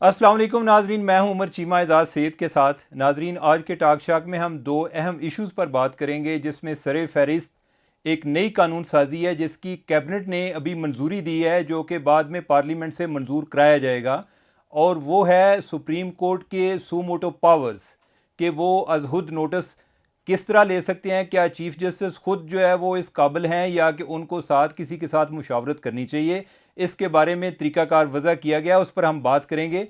السلام علیکم ناظرین، میں ہوں عمر چیمہ اعزاز سید کے ساتھ۔ ناظرین، آج کے ٹاک شاک میں ہم دو اہم ایشوز پر بات کریں گے، جس میں سر فہرست ایک نئی قانون سازی ہے جس کی کیبنٹ نے ابھی منظوری دی ہے، جو کہ بعد میں پارلیمنٹ سے منظور کرایا جائے گا، اور وہ ہے سپریم کورٹ کے سو موٹو پاورز، کہ وہ از حد نوٹس کس طرح لے سکتے ہیں۔ کیا چیف جسٹس خود جو ہے وہ اس قابل ہیں، یا کہ ان کو کسی کے ساتھ مشاورت کرنی چاہیے؟ اس کے بارے میں طریقہ کار وضع کیا گیا، اس پر ہم بات کریں گے۔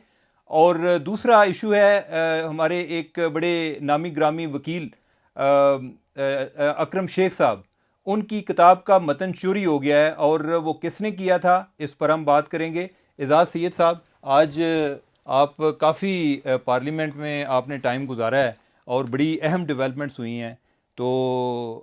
اور دوسرا ایشو ہے ہمارے ایک بڑے نامی گرامی وکیل اکرم شیخ صاحب، ان کی کتاب کا متن چوری ہو گیا ہے، اور وہ کس نے کیا تھا اس پر ہم بات کریں گے۔ اعزاز سید صاحب، آج آپ کافی پارلیمنٹ میں آپ نے ٹائم گزارا ہے اور بڑی اہم ڈیولپمنٹس ہوئی ہیں، تو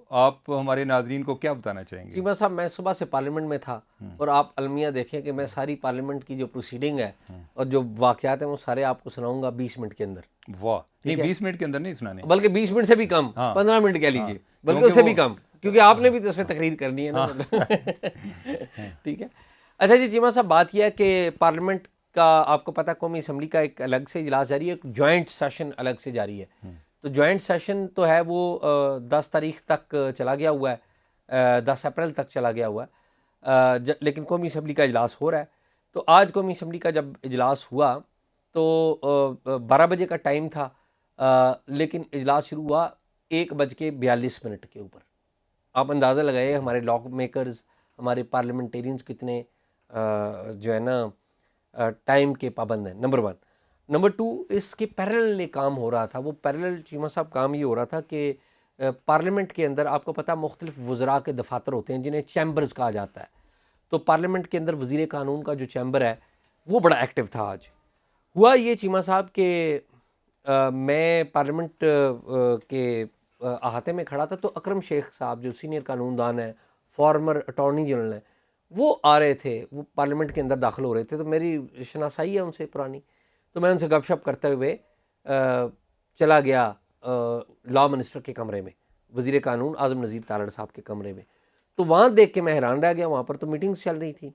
آپ ہمارے ناظرین کو کیا بتانا چاہیں گے؟ چیمہ صاحب، میں صبح سے پارلیمنٹ میں تھا اور آپ المیہ دیکھیں کہ میں ساری پارلیمنٹ کی جو پروسیڈنگ ہے اور جو واقعات ہیں وہ سارے آپ کو سناؤں گا 20 منٹ کے اندر۔ واہ، نہیں ٹھیک ہے، 20 منٹ کے اندر نہیں سنانے۔ بلکہ 20 منٹ سے بھی کم، ہاں 15 منٹ کہہ ہاں، لیجئے، بلکہ کیونکہ اس سے وہ بھی کم، کیونکہ آپ نے بھی تو اس میں تقریر کرنی ہے نا مطلب ٹھیک ہے۔ اچھا جی چیمہ صاحب، بات یہ ہے کہ پارلیمنٹ کا آپ کو پتہ ہے قومی اسمبلی کا ایک الگ سے اجلاس جاری ہے، ایک جوائنٹ سیشن الگ سے جاری ہے۔ تو جوائنٹ سیشن تو ہے وہ 10 تاریخ تک چلا گیا ہوا ہے، 10 اپریل تک چلا گیا ہوا ہے، لیکن قومی اسمبلی کا اجلاس ہو رہا ہے۔ تو آج قومی اسمبلی کا جب اجلاس ہوا تو 12 بجے کا ٹائم تھا، لیکن اجلاس شروع ہوا 1:42 کے اوپر۔ آپ اندازہ لگائے ہمارے لا میکرز، ہمارے پارلیمنٹیرینز کتنے جو ہے نا ٹائم کے پابند ہیں، نمبر 1۔ نمبر 2، اس کے پیرلل ایک کام ہو رہا تھا، وہ پیرلل چیمہ صاحب کام یہ ہو رہا تھا کہ پارلیمنٹ کے اندر آپ کو پتہ مختلف وزراء کے دفاتر ہوتے ہیں جنہیں چیمبرز کہا جاتا ہے۔ تو پارلیمنٹ کے اندر وزیر قانون کا جو چیمبر ہے وہ بڑا ایکٹیو تھا۔ آج ہوا یہ چیمہ صاحب کہ میں پارلیمنٹ کے احاطے میں کھڑا تھا، تو اکرم شیخ صاحب جو سینئر قانون دان ہیں، فارمر اٹارنی جنرل ہیں، وہ آ رہے تھے، وہ پارلیمنٹ کے اندر داخل ہو رہے تھے۔ تو میری شناسائی ہے ان سے پرانی، تو میں ان سے گپ شپ کرتے ہوئے چلا گیا لا منسٹر کے کمرے میں، وزیر قانون اعظم نذیر تارڑ صاحب کے کمرے میں۔ تو وہاں دیکھ کے میں حیران رہ گیا، وہاں پر تو میٹنگز چل رہی تھیں۔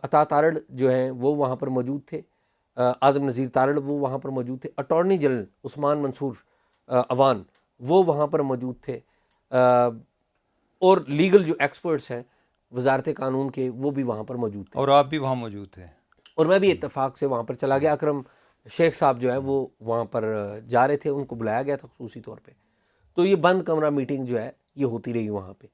عطا تارڑ جو ہیں وہ وہاں پر موجود تھے، اعظم نذیر تارڑ وہ وہاں پر موجود تھے، اٹارنی جنرل عثمان منصور اوان وہ وہاں پر موجود تھے، اور لیگل جو ایکسپرٹس ہیں وزارت قانون کے وہ بھی وہاں پر موجود تھے، اور آپ بھی وہاں موجود تھے؟ اور میں بھی اتفاق سے وہاں پر چلا گیا۔ اکرم شیخ صاحب جو ہے وہ وہاں پر جا رہے تھے، ان کو بلایا گیا تھا خصوصی طور پہ۔ تو یہ بند کمرہ میٹنگ جو ہے یہ ہوتی رہی وہاں پہ۔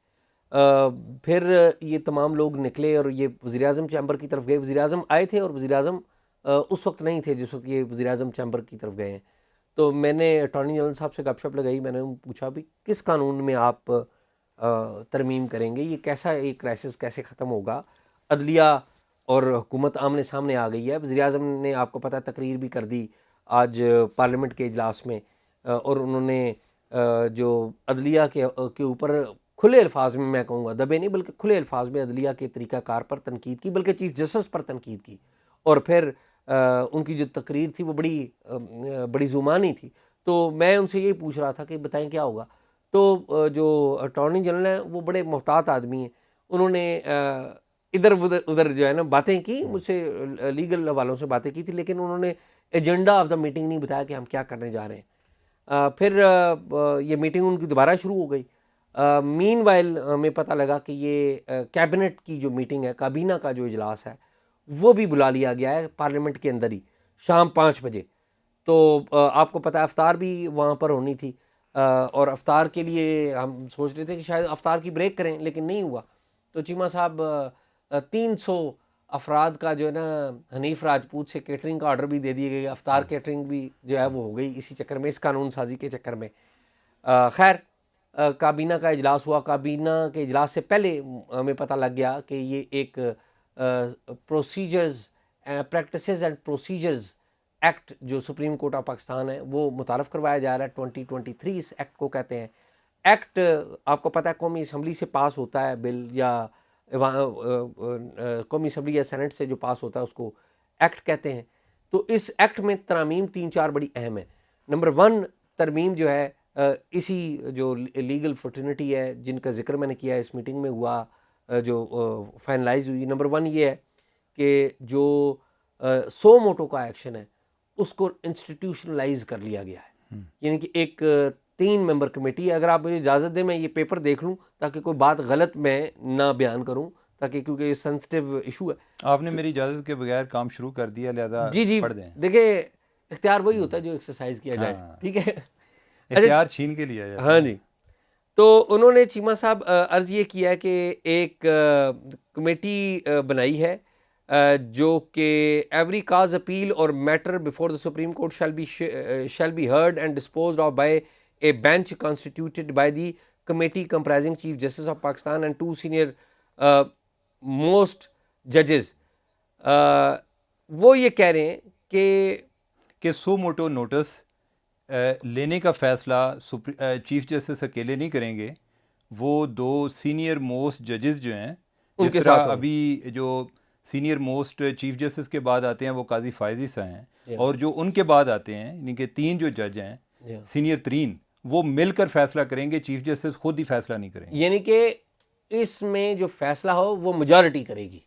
پھر یہ تمام لوگ نکلے اور یہ وزیر اعظم چیمبر کی طرف گئے۔ وزیر اعظم آئے تھے اور وزیر اعظم اس وقت نہیں تھے جس وقت یہ وزیر اعظم چیمبر کی طرف گئے ہیں۔ تو میں نے اٹارنی جنرل صاحب سے گپ شپ لگائی، میں نے پوچھا بھی کس قانون میں آپ ترمیم کریں گے، یہ کیسا ایک کرائسس کیسے ختم ہوگا؟ عدلیہ اور حکومت آمنے سامنے آ گئی ہے۔ وزیر اعظم نے آپ کو پتہ تقریر بھی کر دی آج پارلیمنٹ کے اجلاس میں، اور انہوں نے جو عدلیہ کے اوپر کھلے الفاظ میں کہوں گا، دبے نہیں بلکہ کھلے الفاظ میں عدلیہ کے طریقہ کار پر تنقید کی، بلکہ چیف جسٹس پر تنقید کی۔ اور پھر ان کی جو تقریر تھی وہ بڑی زمانی تھی۔ تو میں ان سے یہی پوچھ رہا تھا کہ بتائیں کیا ہوگا؟ تو جو اٹارنی جنرل ہیں وہ بڑے محتاط آدمی ہیں، انہوں نے ادھر ادھر جو ہے نا باتیں کی، مجھ سے لیگل حوالوں سے باتیں کی تھی، لیکن انہوں نے ایجنڈا آف دا میٹنگ نہیں بتایا کہ ہم کیا کرنے جا رہے ہیں۔ پھر یہ میٹنگ ان کی دوبارہ شروع ہو گئی۔ مین وائل ہمیں پتہ لگا کہ یہ کیبنٹ کی جو میٹنگ ہے، کابینہ کا جو اجلاس ہے وہ بھی بلا لیا گیا ہے پارلیمنٹ کے اندر ہی، شام 5 بجے۔ تو آپ کو پتہ ہے افطار بھی وہاں پر ہونی تھی، اور افطار کے لیے ہم سوچ رہے تھے کہ شاید افطار کی بریک کریں، لیکن نہیں ہوا۔ تو چیمہ صاحب 300 افراد کا جو ہے نا حنیف راجپوت سے کیٹرنگ کا آرڈر بھی دے دیا گیا، افطار کیٹرنگ بھی جو ہے وہ ہو گئی اسی چکر میں، اس قانون سازی کے چکر میں۔ خیر، کابینہ کا اجلاس ہوا۔ کابینہ کے اجلاس سے پہلے ہمیں پتہ لگ گیا کہ یہ ایک procedures practices and procedures act جو سپریم کورٹ آف پاکستان ہے وہ متعارف کروایا جا رہا ہے۔ 2023 اس ایکٹ کو کہتے ہیں۔ ایکٹ آپ کو پتہ ہے قومی اسمبلی سے پاس ہوتا ہے بل، یا قومی اسمبلی یا سینٹ سے جو پاس ہوتا ہے اس کو ایکٹ کہتے ہیں۔ تو اس ایکٹ میں ترامیم 3-4 بڑی اہم ہیں۔ نمبر 1 ترمیم جو ہے اسی جو لیگل فرٹرنٹی ہے جن کا ذکر میں نے کیا اس میٹنگ میں ہوا، جو فائنلائز ہوئی، نمبر 1 یہ ہے کہ جو سو موٹو کا ایکشن ہے اس کو انسٹیٹیوشنلائز کر لیا گیا ہے. یعنی کہ ایک 3 ممبر کمیٹی ہے. اگر آپ مجھے اجازت دیں میں یہ پیپر دیکھ لوں تاکہ کوئی بات غلط میں نہ بیان کروں, تاکہ کیونکہ یہ سینسٹیو ایشو ہے. آپ نے میری اجازت کے بغیر کام شروع کر دیا, لہذا جی پڑھ دیں. دیکھیں اختیار وہی ہوتا ہے جو ایکسرسائز کیا جائے, ٹھیک ہے. اختیار چھین کے لیا جاتا ہے. ہاں جی, تو انہوں نے چیمہ صاحب عرض یہ کیا ہے کہ ایک کمیٹی بنائی ہے جو کہ ایوری کاز اپیل اور matter before the Supreme Court shall be heard and disposed of by a bench constituted by the committee comprising chief justice of Pakistan and 2 senior most ججز. وہ یہ کہہ رہے ہیں کہ سو موٹو نوٹس لینے کا فیصلہ چیف جسٹس اکیلے نہیں کریں گے, وہ 2 سینئر موسٹ ججز جو ہیں, جس طرح ابھی جو سینئر موسٹ چیف جسٹس کے بعد آتے ہیں وہ قاضی فائزی صاحب ہیں, اور جو ان کے بعد آتے ہیں یعنی کہ 3 جو جج ہیں سینئر ترین, وہ مل کر فیصلہ کریں گے, چیف جسٹس خود ہی فیصلہ نہیں کریں گے. یعنی کہ اس میں جو فیصلہ ہو وہ میجارٹی کرے گی.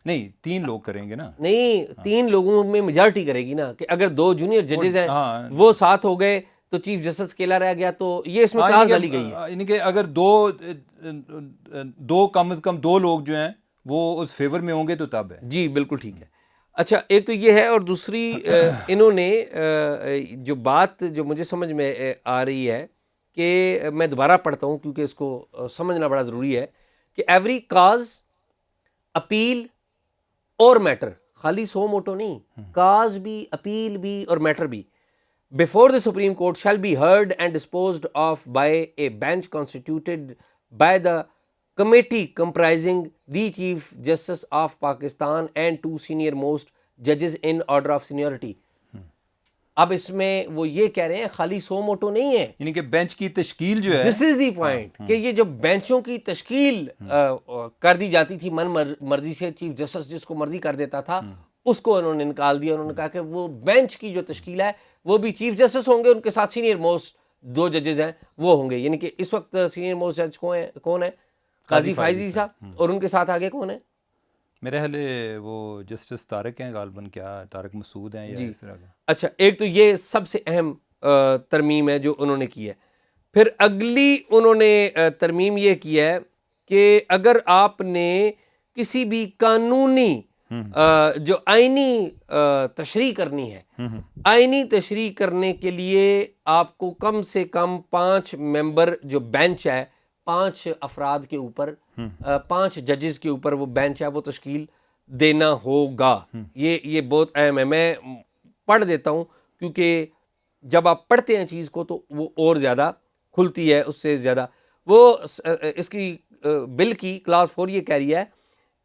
نہیں, 3 لوگ کریں گے نا. نہیں, 3 لوگوں میں میجارٹی کرے گی نا, کہ اگر 2 جونیئر ججز ہیں وہ ساتھ ہو گئے تو چیف جسٹس اکیلا رہ گیا, تو یہ اس میں کلاس ڈالی گئی ہے. یعنی کہ اگر دو کم از کم 2 لوگ جو ہیں وہ اس فیور میں ہوں گے تو تب ہے. جی بالکل ٹھیک ہے. اچھا, ایک تو یہ ہے, اور دوسری انہوں نے جو بات جو مجھے سمجھ میں آ رہی ہے کہ میں دوبارہ پڑھتا ہوں کیونکہ اس کو سمجھنا بڑا ضروری ہے, کہ ایوری کاز اپیل اور میٹر, خالی سو موٹو نہیں, کاز بھی, اپیل بھی اور میٹر بھی, before the Supreme Court shall be heard and disposed of by a bench constituted by the committee comprising the Chief Justice of Pakistan and 2 senior most judges in order of seniority. اب اس میں وہ یہ کہہ رہے ہیں خالی سو motto نہیں ہے, یعنی کہ بینچ کی تشکیل جو ہے, دس از دی پوائنٹ, کہ یہ جو بینچوں کی تشکیل کر دی جاتی تھی من مرضی سے, چیف جسٹس جس کو مرضی کر دیتا تھا, اس کو انہوں نے نکال دیا. انہوں نے کہا کہ وہ بینچ کی جو تشکیل ہے وہ بھی چیف جسٹس ہوں گے, ان کے ساتھ سینئر موسٹ 2 ججز ہیں وہ ہوں گے. یعنی کہ اس وقت سینئر موسٹ جج کون ہے؟ قاضی فائزی صاحب, اور ان کے ساتھ آگے کون ہے؟ میرے خیال وہ جسٹس طارق ہیں غالباً, کیا طارق مسعود ہیں یا اس طرح کا. اچھا, ایک تو یہ سب سے اہم ترمیم ہے جو انہوں نے کی ہے. پھر اگلی انہوں نے ترمیم یہ کی ہے کہ اگر آپ نے کسی بھی قانونی جو آئینی تشریح کرنی ہے, آئینی تشریح کرنے کے لیے آپ کو کم سے کم 5 ممبر جو بینچ ہے, 5 افراد کے اوپر, 5 ججز کے اوپر وہ بینچ ہے, وہ تشکیل دینا ہوگا. یہ بہت اہم ہے. میں پڑھ دیتا ہوں کیونکہ جب آپ پڑھتے ہیں چیز کو تو وہ اور زیادہ کھلتی ہے اس سے زیادہ. وہ اس کی بل کی کلاس 4 یہ کہہ رہی ہے,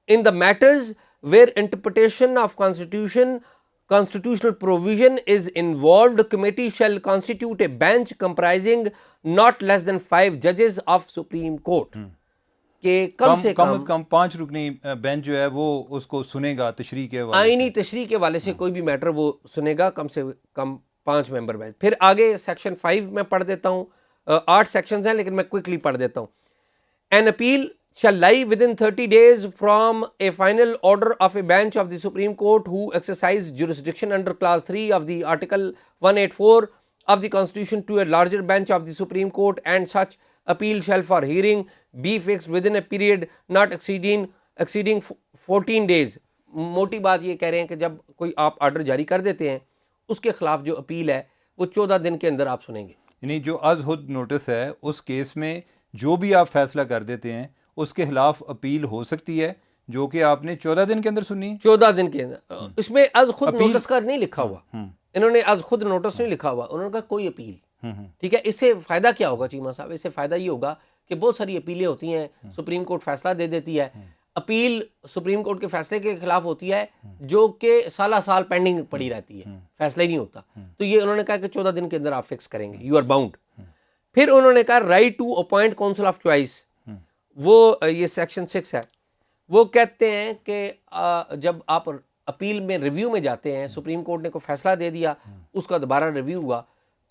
in the matters where interpretation of constitutional provision is involved, committee shall constitute a bench comprising not less than 5 judges of Supreme Court. کہ کم سے کم 5 رکنی بینچ جو ہے وہ اس کو سنے گا تشریح کے حوالے سے, آئینی تشریح کے حوالے سے کوئی بھی میٹر وہ سنے گا, کم سے کم 5 ممبر بینچ. پھر آگے سیکشن 5 میں پڑھ دیتا ہوں, 8 سیکشنز ہیں لیکن میں کوئکلی پڑھ دیتا ہوں. An appeal shall lie within 30 days from a final order of a bench of the Supreme Court who exercise jurisdiction under clause 3 of the Article 184 of the Constitution to a larger bench of the Supreme Court, and such appeal shall for hearing be fixed within a period not exceeding 14 days. موٹی بات یہ کہہ رہے ہیں کہ جب کوئی آپ آرڈر جاری کر دیتے ہیں اس کے خلاف جو اپیل ہے وہ 14 دن کے اندر آپ سنیں گے. یعنی جو از خود نوٹس ہے اس کیس میں جو بھی آپ فیصلہ کر دیتے ہیں اس کے خلاف اپیل ہو سکتی ہے, جو کہ آپ نے 14 دن کے اندر سنی ہے. 14 دن کے اندر. اس میں از خود نوٹس کا نہیں لکھا ہوا, انہوں نے از خود نوٹس نہیں لکھا ہوا, انہوں نے کہا کوئی اپیل. ٹھیک ہے, اس سے فائدہ کیا ہوگا چیمہ صاحب؟ اس سے فائدہ یہ ہوگا کہ بہت ساری اپیلیں ہوتی ہیں, سپریم کورٹ فیصلہ دے دیتی ہے, اپیل سپریم کورٹ کے فیصلے کے خلاف ہوتی ہے جو کہ سالہ سال پینڈنگ پڑی رہتی ہے, فیصلہ ہی نہیں ہوتا. تو یہ انہوں نے کہا کہ 14 دن کے اندر آپ فکس کریں گے, یو آر باؤنڈ. پھر انہوں نے کہا right to appoint counsel of choice, وہ یہ سیکشن 6 ہے. وہ کہتے ہیں کہ جب آپ اپیل میں ریویو میں جاتے ہیں, سپریم کورٹ نے کوئی فیصلہ دے دیا, اس کا دوبارہ ریویو ہوا,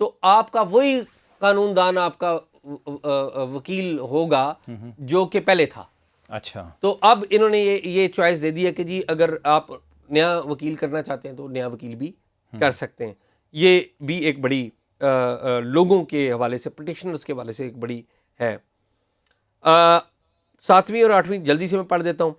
تو آپ کا وہی قانون دان آپ کا وکیل ہوگا جو کہ پہلے تھا. اچھا, تو اب انہوں نے یہ چوائس دے دی ہے کہ جی اگر آپ نیا وکیل کرنا چاہتے ہیں تو نیا وکیل بھی کر سکتے ہیں. یہ بھی ایک بڑی لوگوں کے حوالے سے, پٹیشنرز کے حوالے سے ایک بڑی ہے. 7ویں اور 8ویں جلدی سے میں پڑھ دیتا ہوں.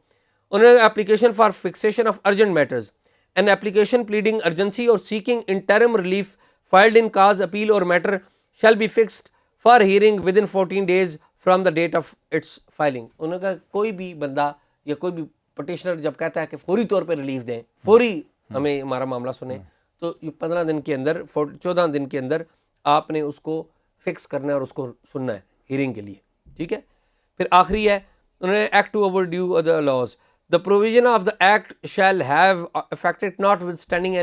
انہوں نے application for fixation of urgent matters, an application pleading urgency اور seeking interim relief filed in cause appeal اور matter shall be fixed for hearing within 14 days from the date of its filing. انہوں نے کہا کوئی بھی بندہ یا کوئی بھی پٹیشنر جب کہتا ہے کہ فوری طور پہ ریلیف دیں, فوری ہمیں ہمارا معاملہ سنیں, تو یہ 15 دن کے اندر 14 دن کے اندر آپ نے اس کو فکس کرنا ہے اور اس کو سننا ہے ہیئرنگ کے لیے. ٹھیک ہے. پھر آخری ہے انہوں نے act to overdue other laws, the provision of the act shall have affected notwithstanding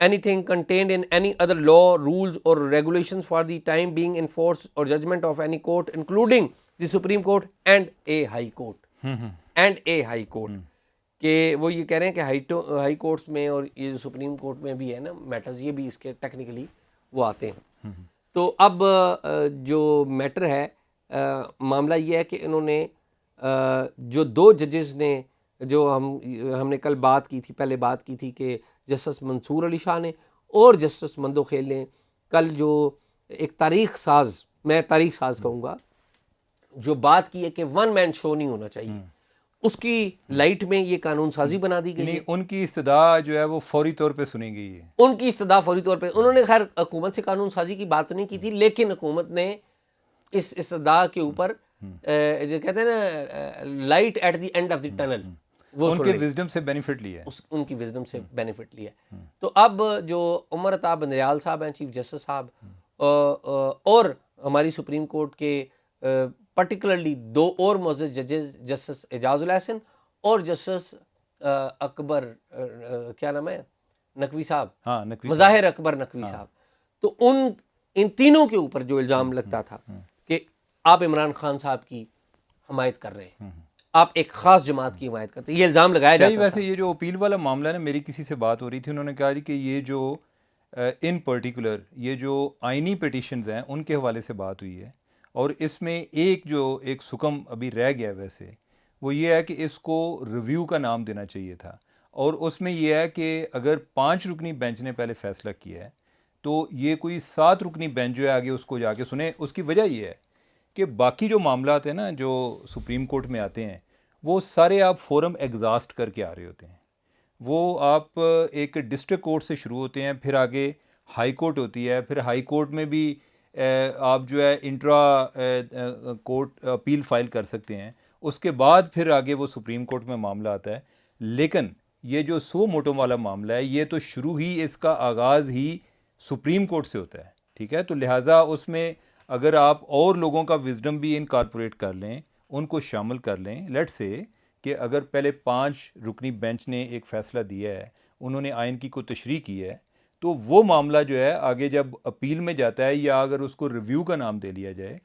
anything contained in any other law, rules or regulations for the time being in force or judgment of any court including the Supreme Court and a High Court. and a High Court کہ وہ یہ کہہ رہے ہیں کہ high courts میں اور یہ جو سپریم کورٹ میں بھی ہے نا میٹرز, یہ بھی اس کے ٹیکنیکلی وہ آتے ہیں. تو اب جو میٹر ہے, معاملہ یہ ہے کہ انہوں نے جو 2 ججز نے, جو ہم نے کل بات کی تھی, پہلے بات کی تھی کہ جسٹس منصور علی شاہ نے اور جسٹس مندوخیل نے کل جو ایک تاریخ ساز, میں تاریخ ساز کہوں گا, جو بات کی ہے کہ ون مین شو نہیں ہونا چاہیے, اس کی لائٹ میں یہ قانون سازی بنا دی گئی ہے. ان کی استدعا جو ہے وہ فوری طور پہ سنی گئی ہے. ان کی استدعا فوری طور پہ, انہوں نے خیر حکومت سے قانون سازی کی بات نہیں کی تھی, لیکن حکومت نے اس استدعا کے اوپر جو کہتے ہیں نا light at the end of the tunnel, وہ ان کے وزڈم سے بینیفٹ لیا ہے, ان کی وزڈم سے بینیفٹ لیا ہے. تو اب جو عمر عطا بندریال صاحب ہیں, چیف جسٹس صاحب, اور ہماری سپریم کورٹ کے پرٹیکولرلی 2 اور معزز ججز, جسٹس اعجاز الحسن اور جسٹس اکبر کیا نام ہے, نقوی صاحب, مظاہر اکبر نقوی صاحب. تو ان تینوں کے اوپر جو الزام لگتا تھا کہ آپ عمران خان صاحب کی حمایت کر رہے ہیں, آپ ایک خاص جماعت کی حمایت کرتے ہیں, یہ الزام لگایا جاتا تھا. ویسے یہ جو اپیل والا معاملہ ہے نا, میری کسی سے بات ہو رہی تھی, انہوں نے کہا کہ یہ جو ان پرٹیکولر یہ جو آئینی پٹیشنز ہیں ان کے حوالے سے بات ہوئی ہے, اور اس میں ایک سکم ابھی رہ گیا ویسے, وہ یہ ہے کہ اس کو ریویو کا نام دینا چاہیے تھا. اور اس میں یہ ہے کہ اگر 5 رکنی بینچ نے پہلے فیصلہ کیا ہے تو یہ کوئی 7 رکنی بینچ جو ہے آگے اس کو جا کے سنے. اس کی وجہ یہ ہے کہ باقی جو معاملات ہیں نا جو سپریم کورٹ میں آتے ہیں, وہ سارے آپ فورم ایگزاسٹ کر کے آ رہے ہوتے ہیں. وہ آپ ایک ڈسٹرکٹ کورٹ سے شروع ہوتے ہیں, پھر آگے ہائی کورٹ ہوتی ہے, پھر ہائی کورٹ میں بھی آپ جو ہے انٹرا کورٹ اپیل فائل کر سکتے ہیں. اس کے بعد پھر آگے وہ سپریم کورٹ میں معاملہ آتا ہے. لیکن یہ جو سو موٹو والا معاملہ ہے, یہ تو شروع ہی, اس کا آغاز ہی سپریم کورٹ سے ہوتا ہے. ٹھیک ہے. تو لہٰذا اس میں اگر آپ اور لوگوں کا وزڈم بھی انکارپوریٹ کر لیں, ان کو شامل کر لیں, لیٹ سے کہ اگر پہلے 5 رکنی بینچ نے ایک فیصلہ دیا ہے, انہوں نے آئین کی کوئی تشریح کی ہے, تو وہ معاملہ جو ہے آگے جب اپیل میں جاتا ہے یا اگر اس کو ریویو کا نام دے لیا جائے,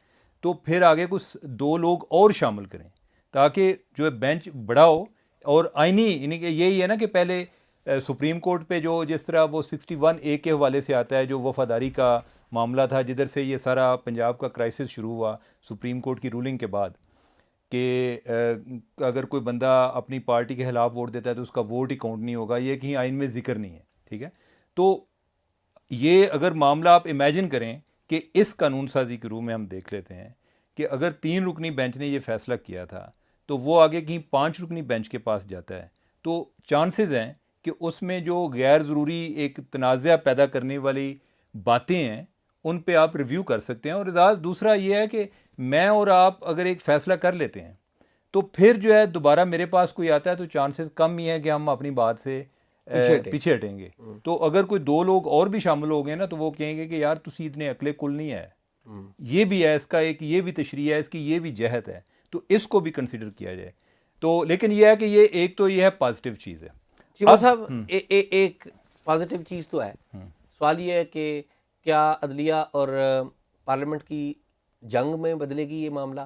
تو پھر آگے کچھ 2 لوگ اور شامل کریں تاکہ جو ہے بینچ بڑا ہو. اور آئینی یعنی کہ یہی ہے نا کہ پہلے سپریم کورٹ پہ جو جس طرح وہ 61A کے حوالے سے آتا ہے, جو وفاداری کا معاملہ تھا, جدھر سے یہ سارا پنجاب کا کرائسس شروع ہوا سپریم کورٹ کی رولنگ کے بعد, کہ اگر کوئی بندہ اپنی پارٹی کے خلاف ووٹ دیتا ہے تو اس کا ووٹ ہی کاؤنٹ نہیں ہوگا, یہ کہیں آئین میں ذکر نہیں ہے. ٹھیک ہے. تو یہ اگر معاملہ آپ امیجن کریں کہ اس قانون سازی کے روح میں ہم دیکھ لیتے ہیں کہ اگر 3 رکنی بینچ نے یہ فیصلہ کیا تھا تو وہ آگے کہیں 5 رکنی بینچ کے پاس جاتا ہے, تو چانسز ہیں کہ اس میں جو غیر ضروری ایک تنازع پیدا کرنے والی باتیں ہیں ان پہ آپ ریویو کر سکتے ہیں. اور اعزاز دوسرا یہ ہے کہ میں اور آپ اگر ایک فیصلہ کر لیتے ہیں تو پھر جو ہے دوبارہ میرے پاس کوئی آتا ہے تو چانسز کم ہی ہے کہ ہم اپنی بات سے پیچھے ہٹیں گے. تو اگر کوئی 2 لوگ اور بھی شامل ہو گئے نا تو وہ کہیں گے کہ یار تسی اتنے عقل کل نہیں ہے, یہ بھی ہے, اس کا ایک یہ بھی تشریح ہے, اس کی یہ بھی جہت ہے, تو اس کو بھی کنسیڈر کیا جائے. تو لیکن یہ ہے کہ یہ ایک تو یہ ہے پازیٹیو چیز ہے. چیمہ صاحب ایک پازیٹیو چیز تو ہے. سوال یہ ہے کہ کیا عدلیہ اور پارلیمنٹ کی جنگ میں بدلے گی یہ معاملہ؟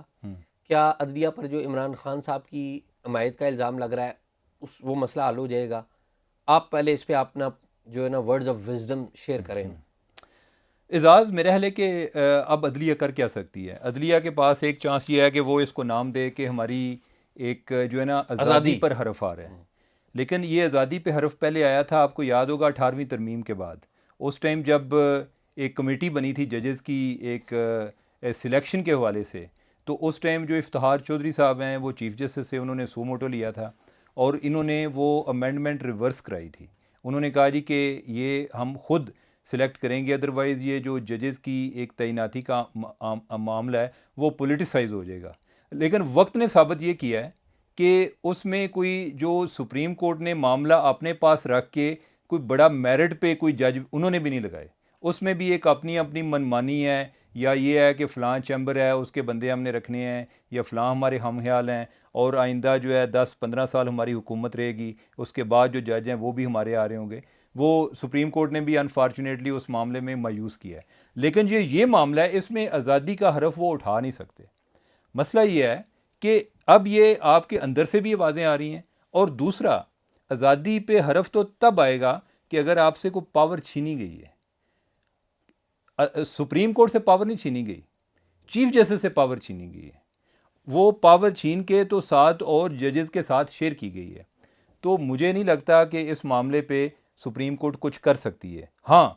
کیا عدلیہ پر جو عمران خان صاحب کی حمایت کا الزام لگ رہا ہے وہ مسئلہ حل ہو جائے گا؟ آپ پہلے اس پہ اپنا جو ہے نا ورڈز آف وزڈم شیئر کریں. اعزاز میرا خیال ہے کہ اب عدلیہ کر کیا سکتی ہے. عدلیہ کے پاس ایک چانس یہ ہے کہ وہ اس کو نام دے کہ ہماری ایک جو ہے نا آزادی پر حرف آ رہا ہے. لیکن یہ آزادی پہ حرف پہلے آیا تھا، آپ کو یاد ہوگا 18ویں ترمیم کے بعد، اس ٹائم جب ایک کمیٹی بنی تھی ججز کی ایک سلیکشن کے حوالے سے، تو اس ٹائم جو افتخار چودھری صاحب ہیں وہ چیف جسٹس سے، انہوں نے سو موٹو لیا تھا اور انہوں نے وہ امینڈمنٹ ریورس کرائی تھی. انہوں نے کہا جی کہ یہ ہم خود سلیکٹ کریں گے، ادروائز یہ جو ججز کی ایک تعیناتی کا معاملہ ہے وہ پولیٹیسائز ہو جائے گا. لیکن وقت نے ثابت یہ کیا ہے کہ اس میں کوئی جو سپریم کورٹ نے معاملہ اپنے پاس رکھ کے کوئی بڑا میرٹ پہ کوئی جج انہوں نے بھی نہیں لگائے، اس میں بھی ایک اپنی منمانی ہے، یا یہ ہے کہ فلاں چیمبر ہے اس کے بندے ہم نے رکھنے ہیں، یا فلاں ہمارے ہم خیال ہیں، اور آئندہ جو ہے 10-15 سال ہماری حکومت رہے گی، اس کے بعد جو جج ہیں وہ بھی ہمارے آ رہے ہوں گے. وہ سپریم کورٹ نے بھی انفارچونیٹلی اس معاملے میں مایوس کیا ہے. لیکن یہ معاملہ ہے، اس میں آزادی کا حرف وہ اٹھا نہیں سکتے. مسئلہ یہ ہے کہ اب یہ آپ کے اندر سے بھی آوازیں آ رہی ہیں، اور دوسرا آزادی پہ حرف تو تب آئے گا کہ اگر آپ سے کوئی پاور چھینی گئی ہے. سپریم کورٹ سے پاور نہیں چھینی گئی، چیف جسٹس سے پاور چھینی گئی ہے. وہ پاور چھین کے تو 7 اور ججز کے ساتھ شیئر کی گئی ہے. تو مجھے نہیں لگتا کہ اس معاملے پہ سپریم کورٹ کچھ کر سکتی ہے. ہاں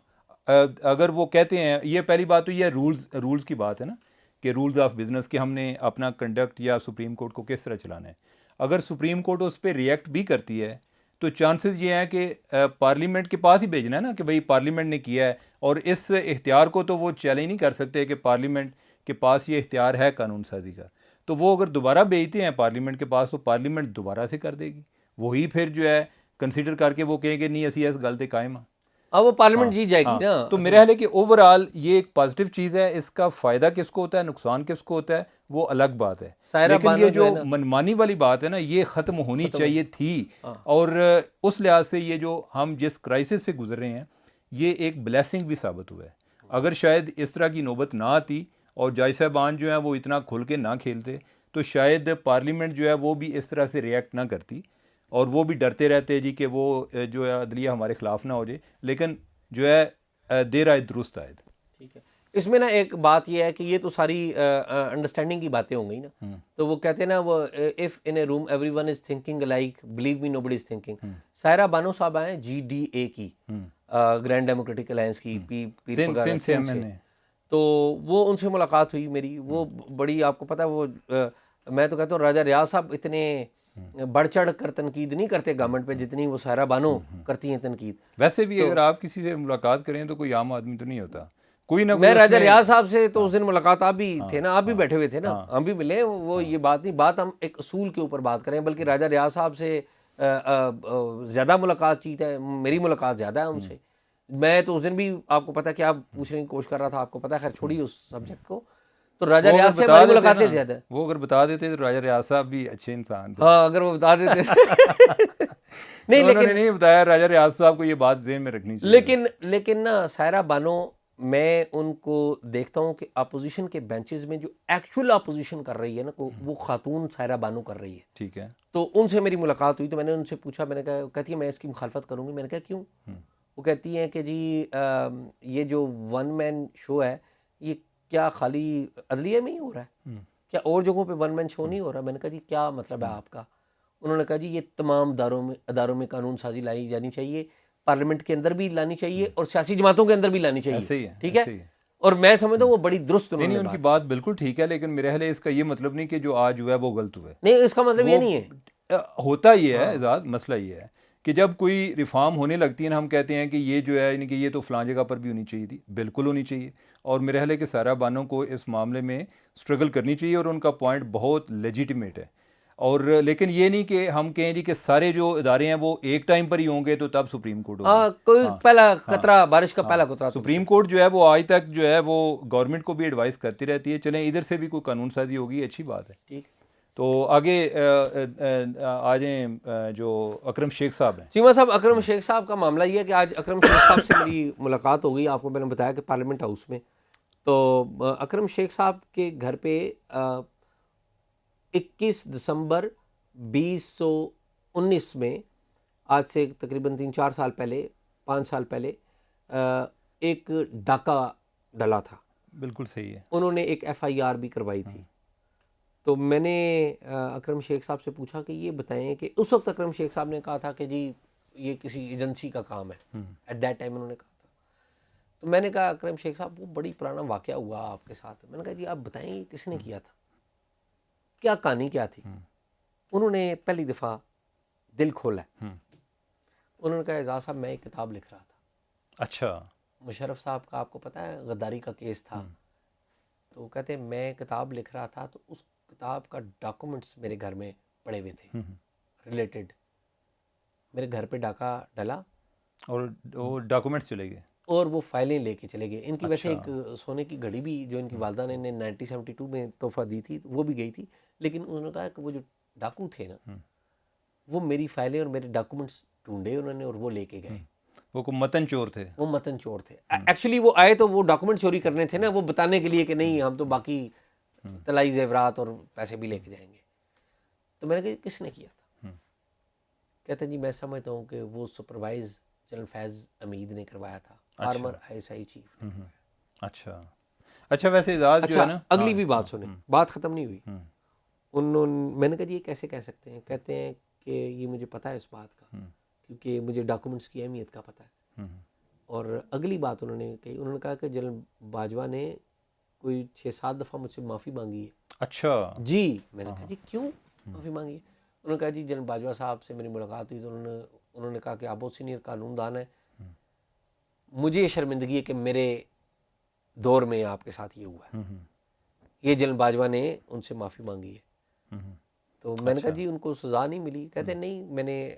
اگر وہ کہتے ہیں، یہ پہلی بات تو یہ رولز کی بات ہے نا، کہ رولز آف بزنس، کہ ہم نے اپنا کنڈکٹ یا سپریم کورٹ کو کس طرح چلانا ہے. اگر سپریم کورٹ اس پہ ریئیکٹ بھی کرتی ہے تو چانسز یہ ہیں کہ پارلیمنٹ کے پاس ہی بھیجنا ہے نا، کہ بھئی پارلیمنٹ نے کیا ہے، اور اس اختیار کو تو وہ چیلنج نہیں کر سکتے کہ پارلیمنٹ کے پاس یہ اختیار ہے قانون سازی کا. تو وہ اگر دوبارہ بھیجتے ہیں پارلیمنٹ کے پاس تو پارلیمنٹ دوبارہ سے کر دے گی. وہی پھر جو ہے کنسیڈر کر کے وہ کہیں گے نہیں اسی اس گل تے قائم ہاں. اب وہ پارلیمنٹ جیت جائے گی نا. تو میرا خیال ہے کہ اوور آل یہ ایک پازیٹیو چیز ہے. اس کا فائدہ کس کو ہوتا ہے، نقصان کس کو ہوتا ہے، وہ الگ بات ہے. لیکن یہ جو منمانی والی بات ہے نا، یہ ختم ہونی چاہیے تھی. اور اس لحاظ سے یہ جو ہم جس کرائسس سے گزر رہے ہیں یہ ایک بلیسنگ بھی ثابت ہوا ہے. اگر شاید اس طرح کی نوبت نہ آتی اور جج صاحبان جو ہیں وہ اتنا کھل کے نہ کھیلتے تو شاید پارلیمنٹ جو ہے وہ بھی اس طرح سے ریئیکٹ نہ کرتی، اور وہ بھی ڈرتے رہتے جی کہ وہ جو ہے عدلیہ ہمارے خلاف نہ ہو جائے. لیکن جو ہے دیر آئے درست آئے. ٹھیک ہے. اس میں نا ایک بات یہ ہے کہ یہ تو ساری انڈرسٹینڈنگ کی باتیں ہوں گئی نا. تو وہ کہتے ہیں نا، وہ if in a room everyone is thinking like believe me nobody is thinking. Saira Bano صاحب آئے GDA کی، گرینڈ ڈیموکریٹک الائنس کی، پیر پگانا سندھ سے. تو وہ ان سے ملاقات ہوئی میری. وہ بڑی، آپ کو پتہ ہے، وہ میں تو کہتا ہوں راجہ ریاض صاحب اتنے بڑھ چڑھ کر تنقید نہیں کرتے گورنمنٹ پہ جتنی وہ سائرہ بانو کرتی ہیں تنقید. ویسے بھی اگر آپ کسی سے ملاقات کریں تو کوئی عام آدمی تو نہیں ہوتا، کوئی نہ کوئی. میں راجہ ریاض صاحب سے تو اس دن ملاقات، آپ بھی تھے نا، آپ بھی بیٹھے ہوئے تھے نا، ہم بھی ملے. وہ یہ بات نہیں، بات ہم ایک اصول کے اوپر بات کریں، بلکہ راجہ ریاض صاحب سے زیادہ ملاقات چیت ہے، میری ملاقات زیادہ ہے ان سے. میں تو اس دن بھی آپ کو پتہ ہے کیا پوچھنے کی کوشش کر رہا تھا، آپ کو پتہ ہے، خیر چھوڑیے اس سبجیکٹ کو. تو راجہ ریاض سے ہماری ملاقاتیں زیادہ ہیں. وہ اگر بتا دیتے تو راجہ ریاض صاحب بھی اچھے انسان تھے. ہاں اگر وہ بتا دیتے. نہیں، انہوں نے نہیں بتایا. راجہ ریاض صاحب کو یہ بات ذہن میں رکھنی چاہیے. لیکن نا سائرہ بانو، میں ان کو دیکھتا ہوں کہ اپوزیشن کے بینچز میں جو ایکچوئل اپوزیشن کر رہی ہے نا، وہ خاتون سائرہ بانو کر رہی ہے. ٹھیک ہے. تو ان سے میری ملاقات ہوئی تو میں نے ان سے پوچھا، میں نے کہا، کہتی ہے میں اس کی مخالفت کروں گی. میں نے کہا کیوں؟ وہ کہتی ہیں کہ جی یہ جو ون مین شو ہے یہ کیا خالی عدلیہ میں ہی ہو رہا ہے؟ کیا اور جگہوں پہ ون مین شو نہیں ہو رہا؟ میں نے کہا جی کیا مطلب ہے آپ کا؟ انہوں نے کہا جی یہ تمام اداروں میں قانون سازی لائی جانی چاہیے، پارلیمنٹ کے اندر بھی لانی چاہیے اور سیاسی جماعتوں کے اندر بھی لانی چاہیے. ٹھیک ہے. اور میں سمجھتا ہوں وہ بڑی درست انہوں نے ان کی بات بالکل ٹھیک ہے. لیکن میرے خیال ہے اس کا یہ مطلب نہیں کہ جو آج ہوا ہے وہ غلط ہوا ہے. نہیں، اس کا مطلب یہ نہیں ہے. ہوتا یہ ہے اعزاز، مسئلہ یہ ہے کہ جب کوئی ریفارم ہونے لگتی ہے نا، ہم کہتے ہیں کہ یہ جو ہے کہ یہ تو فلاں جگہ پر بھی ہونی چاہیے تھی. بالکل ہونی چاہیے. اور میرے خیال ہے کہ سائرہ بانو کو اس معاملے میں اسٹرگل کرنی چاہیے، اور ان کا پوائنٹ بہت لیجیٹیمیٹ ہے. اور لیکن یہ نہیں کہ ہم کہیں جی کہ سارے جو ادارے ہیں وہ ایک ٹائم پر ہی ہوں گے تو تب سپریم کورٹ ہوگی. کوئی پہلا خطرہ، بارش کا پہلا خطرہ. سپریم کورٹ جو ہے وہ آج تک جو ہے وہ گورنمنٹ کو بھی ایڈوائز کرتی رہتی ہے. چلیں ادھر سے بھی کوئی قانون سازی ہوگی، اچھی بات ہے. ٹھیک. تو آگے آ جائیں جو اکرم شیخ صاحب ہیں. چیمہ صاحب، اکرم شیخ صاحب کا معاملہ یہ ہے کہ آج اکرم شیخ صاحب سے میری ملاقات ہو گئی. آپ کو میں نے بتایا کہ پارلیمنٹ ہاؤس میں. تو اکرم شیخ صاحب کے گھر پہ 21 دسمبر 2019 میں، آج سے تقریباً 3-4 سال پہلے، 5 سال پہلے، ایک ڈاکہ ڈلا تھا. بالکل صحیح ہے. انہوں نے ایک FIR بھی کروائی تھی. تو میں نے اکرم شیخ صاحب سے پوچھا کہ یہ بتائیں کہ اس وقت اکرم شیخ صاحب نے کہا تھا کہ جی یہ کسی ایجنسی کا کام ہے، ایٹ دیٹ ٹائم انہوں نے کہا تھا. تو میں نے کہا اکرم شیخ صاحب وہ بڑی پرانا واقعہ ہوا آپ کے ساتھ. میں نے کہا جی آپ بتائیں یہ کس نے کیا تھا، کیا کہانی کیا تھی. انہوں نے پہلی دفعہ دل کھولا ہے. انہوں نے کہا اعزاز صاحب میں ایک کتاب لکھ رہا تھا. اچھا. مشرف صاحب کا آپ کو پتہ ہے غداری کا کیس تھا. تو کہتے ہیں میں کتاب لکھ رہا تھا تو اس کتاب کا ڈاکومنٹس میرے گھر میں پڑے ہوئے تھے ریلیٹڈ. میرے گھر پہ ڈاکہ ڈلا اور وہ ڈاکومنٹس چلے گئے. اور وہ فائلیں لے کے چلے گئے. ان کی ویسے اچھا. ایک سونے کی گھڑی بھی جو ان کی والدہ نے 1972 میں تحفہ دی تھی وہ بھی گئی تھی. لیکن انہوں نے کہا کہ وہ جو ڈاکو تھے نا وہ میری فائلیں اور میرے ڈاکومنٹس ڈھونڈے انہوں نے اور وہ لے کے گئے. وہ کو متن چور تھے. وہ متن چور تھے. ایکچولی وہ آئے تو وہ ڈاکومنٹ چوری کرنے تھے نا، وہ بتانے کے لیے کہ نہیں ہم تو باقی طلائی زیورات اور پیسے بھی لے کے جائیں گے. تو میں نے کہا کس نے کیا تھا؟ کہتے ہیں جی میں سمجھتا ہوں کہ وہ سپروائز جنرل فیض امید نے کروایا تھا، فارمر ISI چیف. اچھا اچھا. ویسے اعزاز جو ہے نا، اگلی بھی بات سنیں، بات ختم نہیں ہوئی. میں نے کہا جی یہ کیسے کہہ سکتے ہیں؟ کہتے ہیں کہ یہ مجھے پتہ ہے اس بات کا کیونکہ مجھے ڈاکومنٹس کی اہمیت کا پتہ ہے. اور اگلی بات انہوں نے کہی، انہوں نے کہا کہ جنرل باجوہ نے کوئی 6-7 دفعہ مجھ سے معافی مانگی ہے. اچھا جی. میں نے کہا جی کیوں معافی مانگی ہے؟ انہوں نے کہا جی جنرل باجوہ صاحب سے میری ملاقات ہوئی تو انہوں نے کہا کہ آپ بہت سینئر قانون دان ہیں، مجھے یہ شرمندگی ہے کہ میرے دور میں آپ کے ساتھ یہ ہوا ہے. یہ جنرل باجوہ نے ان سے معافی مانگی ہے. تو میں نے کہا جی ان کو سزا نہیں ملی. کہتے نہیں میں نے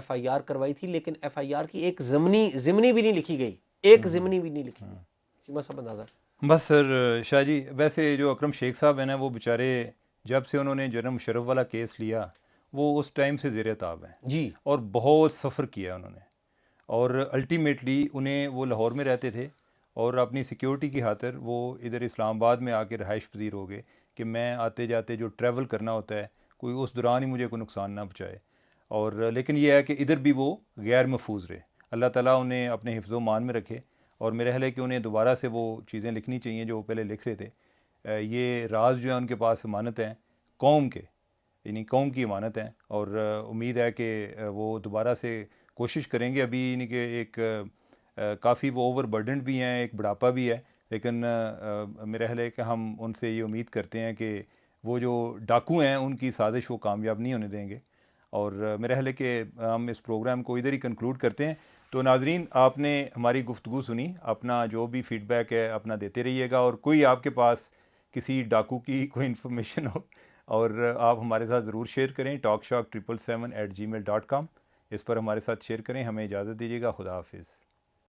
FIR کروائی تھی لیکن FIR کی ایک ضمنی بھی نہیں لکھی گئی، ایک ضمنی بھی نہیں لکھی گئی. سیما صاحب اندازہ. بس سر شاہ جی، ویسے جو اکرم شیخ صاحب ہیں نا وہ بیچارے جب سے انہوں نے جنرل مشرف والا کیس لیا وہ اس ٹائم سے زیر تاب ہیں جی. اور بہت سفر کیا انہوں نے. اور الٹیمیٹلی انہیں وہ لاہور میں رہتے تھے اور اپنی سیکیورٹی کی خاطر وہ ادھر اسلام آباد میں آ کے رہائش پذیر ہو گئے کہ میں آتے جاتے جو ٹریول کرنا ہوتا ہے کوئی اس دوران ہی مجھے کوئی نقصان نہ پہنچائے. اور لیکن یہ ہے کہ ادھر بھی وہ غیر محفوظ رہے. اللہ تعالیٰ انہیں اپنے حفظ و مان میں رکھے اور میرا خیال ہے کہ انہیں دوبارہ سے وہ چیزیں لکھنی چاہیے جو وہ پہلے لکھ رہے تھے. یہ راز جو ہے ان کے پاس امانت ہیں قوم کے، یعنی قوم کی امانت ہیں اور امید ہے کہ وہ دوبارہ سے کوشش کریں گے. ابھی یعنی کہ ایک کافی وہ اوور برڈنڈ بھی ہیں، ایک بڑھاپا بھی ہے، لیکن میرا خیال ہے کہ ہم ان سے یہ امید کرتے ہیں کہ وہ جو ڈاکو ہیں ان کی سازش وہ کامیاب نہیں ہونے دیں گے. اور میرا خیال ہے کہ ہم اس پروگرام کو ادھر ہی کنکلوڈ کرتے ہیں. تو ناظرین آپ نے ہماری گفتگو سنی، اپنا جو بھی فیڈ بیک ہے اپنا دیتے رہیے گا، اور کوئی آپ کے پاس کسی ڈاکو کی کوئی انفارمیشن ہو اور آپ ہمارے ساتھ ضرور شیئر کریں. talkshock777@gmail.com اس پر ہمارے ساتھ شیئر کریں. ہمیں اجازت دیجیے گا. خدا حافظ.